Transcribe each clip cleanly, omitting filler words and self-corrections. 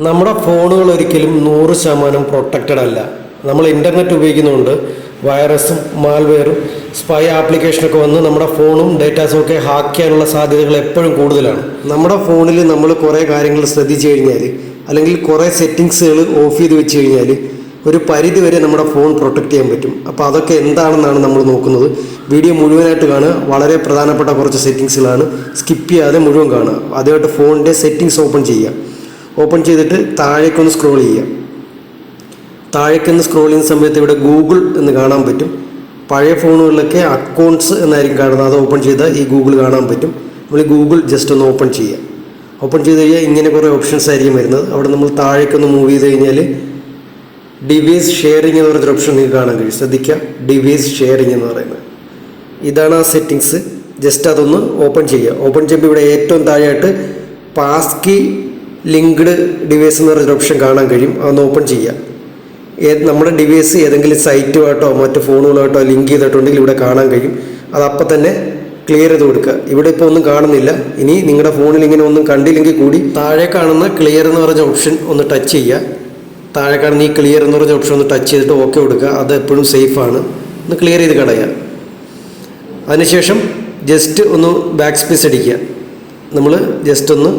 നമ്മുടെ ഫോണുകൾ ഒരിക്കലും 100% പ്രൊട്ടക്റ്റഡ് അല്ല. നമ്മൾ ഇൻ്റർനെറ്റ് ഉപയോഗിക്കുന്നതുകൊണ്ട് വൈറസും മാൽവെയറും സ്പൈ ആപ്ലിക്കേഷനൊക്കെ വന്ന് നമ്മുടെ ഫോണും ഡേറ്റാസും ഒക്കെ ഹാക്ക് ചെയ്യാനുള്ള സാധ്യതകൾ എപ്പോഴും കൂടുതലാണ്. നമ്മുടെ ഫോണിൽ നമ്മൾ കുറേ കാര്യങ്ങൾ ശ്രദ്ധിച്ചു കഴിഞ്ഞാൽ അല്ലെങ്കിൽ കുറേ സെറ്റിങ്സുകൾ ഓഫ് ചെയ്ത് വെച്ച് കഴിഞ്ഞാൽ ഒരു പരിധി വരെ നമ്മുടെ ഫോൺ പ്രൊട്ടക്റ്റ് ചെയ്യാൻ പറ്റും. അപ്പോൾ അതൊക്കെ എന്താണെന്നാണ് നമ്മൾ നോക്കുന്നത്. വീഡിയോ മുഴുവനായിട്ട് കാണുക. വളരെ പ്രധാനപ്പെട്ട കുറച്ച് സെറ്റിങ്സുകളാണ്. സ്കിപ്പ് ചെയ്യാതെ മുഴുവൻ കാണുക. ആദ്യമായിട്ട് ഫോണിൻ്റെ സെറ്റിങ്സ് ഓപ്പൺ ചെയ്യുക. ഓപ്പൺ ചെയ്തിട്ട് താഴേക്കൊന്ന് സ്ക്രോൾ ചെയ്യുക. താഴേക്കൊന്ന് സ്ക്രോൾ ചെയ്യുന്ന സമയത്ത് ഇവിടെ ഗൂഗിൾ എന്ന് കാണാൻ പറ്റും. പഴയ ഫോണുകളിലൊക്കെ അക്കൗണ്ട്സ് എന്നായിരിക്കും കാണുന്നത്. അത് ഓപ്പൺ ചെയ്താൽ ഈ ഗൂഗിൾ കാണാൻ പറ്റും. നമ്മൾ ഈ ഗൂഗിൾ ജസ്റ്റ് ഒന്ന് ഓപ്പൺ ചെയ്യുക. ഓപ്പൺ ചെയ്ത് കഴിഞ്ഞാൽ ഇങ്ങനെ കുറേ ഓപ്ഷൻസ് ആയിരിക്കും വരുന്നത്. അവിടെ നമ്മൾ താഴേക്കൊന്ന് മൂവ് ചെയ്ത് കഴിഞ്ഞാൽ ഡിവൈസ് ഷെയറിംഗ് എന്ന് പറഞ്ഞൊരു ഓപ്ഷൻ നിങ്ങൾക്ക് കാണാൻ കഴിയും. ശ്രദ്ധിക്കുക, ഡിവൈസ് ഷെയറിംഗ് എന്ന് പറയുന്നത് ഇതാണ് ആ സെറ്റിങ്സ്. ജസ്റ്റ് അതൊന്ന് ഓപ്പൺ ചെയ്യുക. ഓപ്പൺ ചെയ്യുമ്പോൾ ഇവിടെ ഏറ്റവും താഴെയായിട്ട് പാസ്കി ലിങ്ക്ഡ് ഡിവൈസ് എന്ന് പറഞ്ഞൊരു ഓപ്ഷൻ കാണാൻ കഴിയും. അതൊന്ന് ഓപ്പൺ ചെയ്യുക. നമ്മുടെ ഡിവൈസ് ഏതെങ്കിലും സൈറ്റുമായിട്ടോ മറ്റ് ഫോണുകളായിട്ടോ ലിങ്ക് ചെയ്തിട്ടുണ്ടെങ്കിൽ ഇവിടെ കാണാൻ കഴിയും. അതപ്പം തന്നെ ക്ലിയർ ചെയ്ത് കൊടുക്കുക. ഇവിടെ ഇപ്പോൾ ഒന്നും കാണുന്നില്ല. ഇനി നിങ്ങളുടെ ഫോണിൽ ഇങ്ങനെ ഒന്നും കണ്ടില്ലെങ്കിൽ കൂടി താഴെ കാണുന്ന ക്ലിയർ എന്ന് പറഞ്ഞ ഓപ്ഷൻ ഒന്ന് ടച്ച് ചെയ്യുക. താഴെ കാണുന്ന ഈ ക്ലിയർ എന്ന് പറഞ്ഞ ഓപ്ഷൻ ഒന്ന് ടച്ച് ചെയ്തിട്ട് ഓക്കെ കൊടുക്കുക. അത് എപ്പോഴും സേഫാണ്. ഒന്ന് ക്ലിയർ ചെയ്ത് കളയുക. അതിനുശേഷം ജസ്റ്റ് ഒന്ന് ബാക്ക് സ്പേസ് അടിക്കുക. നമ്മൾ ജസ്റ്റ് ഒന്ന്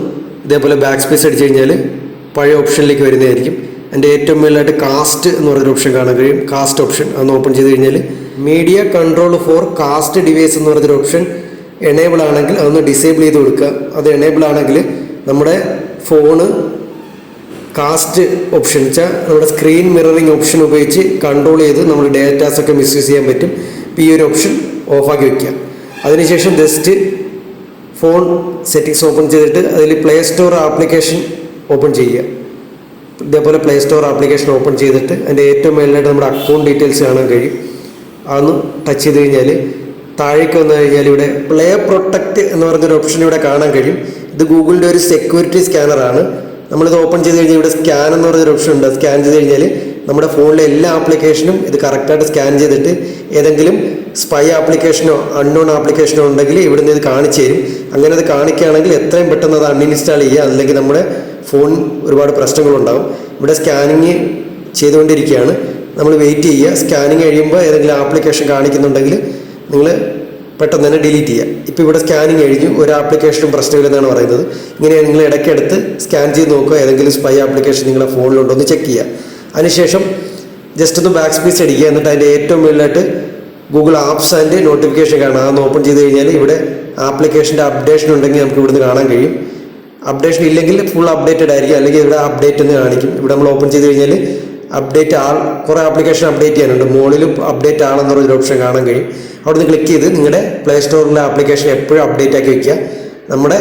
ഇതേപോലെ ബാക്ക് സ്പേസ് അടിച്ചു കഴിഞ്ഞാൽ പഴയ ഓപ്ഷനിലേക്ക് വരുന്നതായിരിക്കും. എൻ്റെ ഏറ്റവും മേലായിട്ട് കാസ്റ്റ് എന്ന് പറഞ്ഞൊരു ഓപ്ഷൻ കാണാൻ കഴിയും. കാസ്റ്റ് ഓപ്ഷൻ അതൊന്ന് ഓപ്പൺ ചെയ്ത് കഴിഞ്ഞാൽ media control for cast device എന്ന് പറഞ്ഞൊരു ഓപ്ഷൻ എനേബിൾ ആണെങ്കിൽ അതൊന്ന് ഡിസേബിൾ ചെയ്ത് കൊടുക്കുക. അത് എനേബിൾ ആണെങ്കിൽ നമ്മുടെ ഫോണ് കാസ്റ്റ് ഓപ്ഷൻ വെച്ചാൽ നമ്മുടെ സ്ക്രീൻ മിററിംഗ് ഓപ്ഷൻ ഉപയോഗിച്ച് കൺട്രോൾ ചെയ്ത് നമ്മൾ ഡേറ്റാസൊക്കെ മിസ്യൂസ് ചെയ്യാൻ പറ്റും. ഇപ്പോൾ ഈ ഒരു ഓപ്ഷൻ ഓഫാക്കി വയ്ക്കുക. അതിനുശേഷം ജസ്റ്റ് ഫോൺ സെറ്റിങ്സ് ഓപ്പൺ ചെയ്തിട്ട് അതിൽ പ്ലേ സ്റ്റോർ ആപ്ലിക്കേഷൻ ഓപ്പൺ ചെയ്യുക. ഇതേപോലെ പ്ലേ സ്റ്റോർ ആപ്ലിക്കേഷൻ ഓപ്പൺ ചെയ്തിട്ട് അതിൻ്റെ ഏറ്റവും മേലിലായിട്ട് നമ്മുടെ അക്കൗണ്ട് ഡീറ്റെയിൽസ് കാണാൻ കഴിയും. അതൊന്ന് ടച്ച് ചെയ്ത് കഴിഞ്ഞാൽ താഴേക്ക് വന്നു കഴിഞ്ഞാൽ ഇവിടെ പ്ലേ പ്രൊട്ടക്റ്റ് എന്ന് പറഞ്ഞൊരു ഓപ്ഷൻ ഇവിടെ കാണാൻ കഴിയും. ഇത് ഗൂഗിളിൻ്റെ ഒരു സെക്യൂരിറ്റി സ്കാനറാണ്. നമ്മളിത് ഓപ്പൺ ചെയ്ത് കഴിഞ്ഞാൽ ഇവിടെ സ്കാൻ എന്ന് പറഞ്ഞൊരു ഓപ്ഷൻ ഉണ്ട്. സ്കാൻ ചെയ്ത് കഴിഞ്ഞാൽ നമ്മുടെ ഫോണിലെ എല്ലാ ആപ്ലിക്കേഷനും ഇത് കറക്റ്റായിട്ട് സ്കാൻ ചെയ്തിട്ട് ഏതെങ്കിലും സ്പൈ ആപ്ലിക്കേഷനോ അൺനോൺ ആപ്ലിക്കേഷനോ ഉണ്ടെങ്കിൽ ഇവിടുന്ന് ഇത് കാണിച്ചു തരും. അങ്ങനെ അത് കാണിക്കുകയാണെങ്കിൽ എത്രയും പെട്ടെന്ന് അത് അൺഇൻസ്റ്റാൾ ചെയ്യുക. അല്ലെങ്കിൽ നമ്മുടെ ഫോൺ ഒരുപാട് പ്രശ്നങ്ങളുണ്ടാകും. ഇവിടെ സ്കാനിങ് ചെയ്തുകൊണ്ടിരിക്കുകയാണ്. നമ്മൾ വെയിറ്റ് ചെയ്യുക. സ്കാനിങ് കഴിയുമ്പോൾ ഏതെങ്കിലും ആപ്ലിക്കേഷൻ കാണിക്കുന്നുണ്ടെങ്കിൽ നിങ്ങൾ പെട്ടെന്ന് തന്നെ ഡിലീറ്റ് ചെയ്യുക. ഇപ്പോൾ ഇവിടെ സ്കാനിങ് കഴിഞ്ഞു, ഒരു ആപ്ലിക്കേഷനും പ്രശ്നമില്ലെന്നാണ് പറയുന്നത്. ഇങ്ങനെ നിങ്ങൾ ഇടയ്ക്കെടുത്ത് സ്കാൻ ചെയ്ത് നോക്കുക. ഏതെങ്കിലും സ്പൈ ആപ്ലിക്കേഷൻ നിങ്ങളുടെ ഫോണിലുണ്ടോ എന്ന് ചെക്ക് ചെയ്യുക. അതിനുശേഷം ജസ്റ്റ് ഒന്ന് ബാക്ക് സ്പേസ് അടിക്കുക. എന്നിട്ട് അതിൻ്റെ ഏറ്റവും മുകളിലായിട്ട് ഗൂഗിൾ ആപ്സ് ആൻഡ് നോട്ടിഫിക്കേഷൻ കാണാം. അതൊന്ന് ഓപ്പൺ ചെയ്ത് കഴിഞ്ഞാൽ ഇവിടെ ആപ്ലിക്കേഷൻ്റെ അപ്ഡേഷൻ ഉണ്ടെങ്കിൽ നമുക്ക് ഇവിടുന്ന് കാണാൻ കഴിയും. അപ്ഡേഷൻ ഇല്ലെങ്കിൽ ഫുൾ അപ്ഡേറ്റഡ് ആയിരിക്കും. അല്ലെങ്കിൽ ഇവിടെ അപ്ഡേറ്റ് എന്ന് കാണിക്കും. ഇവിടെ നമ്മൾ ഓപ്പൺ ചെയ്ത് കഴിഞ്ഞാൽ അപ്ഡേറ്റ് ആൾ കുറേ ആപ്ലിക്കേഷൻ അപ്ഡേറ്റ് ചെയ്യാനുണ്ട്. മുകളിലും അപ്ഡേറ്റ് ആളെന്ന് പറഞ്ഞൊരു ഓപ്ഷൻ കാണാൻ കഴിയും. അവിടെ നിന്ന് ക്ലിക്ക് ചെയ്ത് നിങ്ങളുടെ പ്ലേ സ്റ്റോറിലെ ആപ്ലിക്കേഷൻ എപ്പോഴും അപ്ഡേറ്റ് ആക്കി വയ്ക്കുക. നമ്മുടെ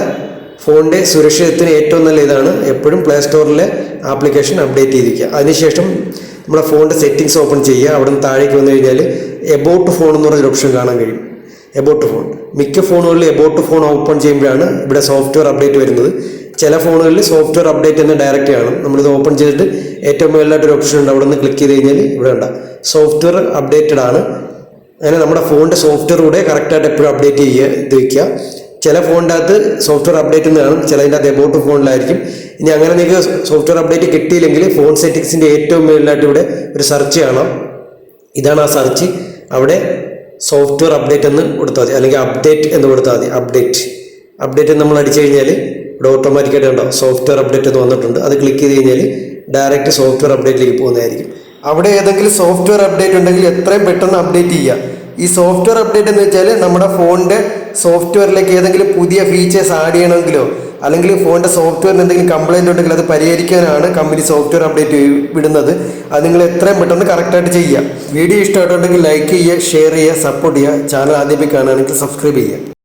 ഫോണിൻ്റെ സുരക്ഷിതത്തിന് ഏറ്റവും നല്ല ഇതാണ് എപ്പോഴും പ്ലേ സ്റ്റോറിലെ ആപ്ലിക്കേഷൻ അപ്ഡേറ്റ് ചെയ്തിരിക്കുക. അതിനുശേഷം നമ്മുടെ ഫോണിൻ്റെ സെറ്റിങ്സ് ഓപ്പൺ ചെയ്യുക. അവിടെ നിന്ന് താഴേക്ക് വന്നു കഴിഞ്ഞാൽ എബൌട്ട് ഫോൺ എന്ന് പറഞ്ഞൊരു ഓപ്ഷൻ കാണാൻ കഴിയും. എബൌട്ട് ഫോൺ മിക്ക ഫോണുകളിൽ എബൌട്ട് ഫോൺ ഓപ്പൺ ചെയ്യുമ്പോഴാണ് ഇവിടെ സോഫ്റ്റ്വെയർ അപ്ഡേറ്റ് വരുന്നത്. ചില ഫോണുകളിൽ സോഫ്റ്റ്വെയർ അപ്ഡേറ്റ് എന്ന് ഡയറക്റ്റ് കാണും. നമ്മളിത് ഓപ്പൺ ചെയ്തിട്ട് ഏറ്റവും മുകളിലായിട്ടൊരു ഓപ്ഷൻ ഉണ്ട്. അവിടെ നിന്ന് ക്ലിക്ക് ചെയ്ത് കഴിഞ്ഞാൽ ഇവിടെ ഉണ്ട് സോഫ്റ്റ്വെയർ അപ്ഡേറ്റഡ് ആണ്. അങ്ങനെ നമ്മുടെ ഫോണിൻ്റെ സോഫ്റ്റ്വെയർ കൂടെ കറക്റ്റായിട്ട് എപ്പോഴും അപ്ഡേറ്റ് ഇത് വയ്ക്കുക. ചില ഫോണിൻ്റെ അകത്ത് സോഫ്റ്റ്വെയർ അപ്ഡേറ്റ് എന്ന് കാണും, ചിലതിൻ്റെ അകത്ത് എബൌട്ട് ഫോണിലായിരിക്കും. ഇനി അങ്ങനെ നിങ്ങൾക്ക് സോഫ്റ്റ്വെയർ അപ്ഡേറ്റ് കിട്ടിയില്ലെങ്കിൽ ഫോൺ സെറ്റിങ്സിൻ്റെ ഏറ്റവും മുകളിലായിട്ട് ഇവിടെ ഒരു സെർച്ച് കാണാം. ഇതാണ് ആ സെർച്ച്. അവിടെ സോഫ്റ്റ്വെയർ അപ്ഡേറ്റ് എന്ന് കൊടുത്താൽ മതി, അല്ലെങ്കിൽ അപ്ഡേറ്റ് എന്ന് കൊടുത്താൽ മതി. അപ്ഡേറ്റ് നമ്മൾ അടിച്ചു കഴിഞ്ഞാൽ ഇവിടെ ഓട്ടോമാറ്റിക്കായിട്ട് ഉണ്ടാവും സോഫ്റ്റ്വെയർ അപ്ഡേറ്റ് എന്ന് വന്നിട്ടുണ്ട്. അത് ക്ലിക്ക് ചെയ്ത് കഴിഞ്ഞാൽ ഡയറക്റ്റ് സോഫ്റ്റ്വെയർ അപ്ഡേറ്റിലേക്ക് പോകുന്നതായിരിക്കും. അവിടെ ഏതെങ്കിലും സോഫ്റ്റ്വെയർ അപ്ഡേറ്റ് ഉണ്ടെങ്കിൽ എത്രയും പെട്ടെന്ന് അപ്ഡേറ്റ് ചെയ്യുക. ഈ സോഫ്റ്റ്വെയർ അപ്ഡേറ്റ് എന്ന് വെച്ചാൽ നമ്മുടെ ഫോണിൻ്റെ സോഫ്റ്റ്വെയറിലേക്ക് ഏതെങ്കിലും പുതിയ ഫീച്ചേഴ്സ് ആഡ് ചെയ്യണമെങ്കിലോ അല്ലെങ്കിൽ ഫോണിൻ്റെ സോഫ്റ്റ്വെയറിന് എന്തെങ്കിലും കംപ്ലൈൻറ്റ് ഉണ്ടെങ്കിൽ അത് പരിഹരിക്കാനാണ് കമ്പനി സോഫ്റ്റ്വെയർ അപ്ഡേറ്റ് വിടുന്നത്. അത് നിങ്ങൾ എത്രയും പെട്ടെന്ന് കറക്റ്റായിട്ട് ചെയ്യുക. വീഡിയോ ഇഷ്ടമായിട്ടുണ്ടെങ്കിൽ ലൈക്ക് ചെയ്യുക, ഷെയർ ചെയ്യുക, സപ്പോർട്ട് ചെയ്യുക. ചാനൽ ആദ്യമേ കാണുകയാണെങ്കിൽ സബ്സ്ക്രൈബ് ചെയ്യുക.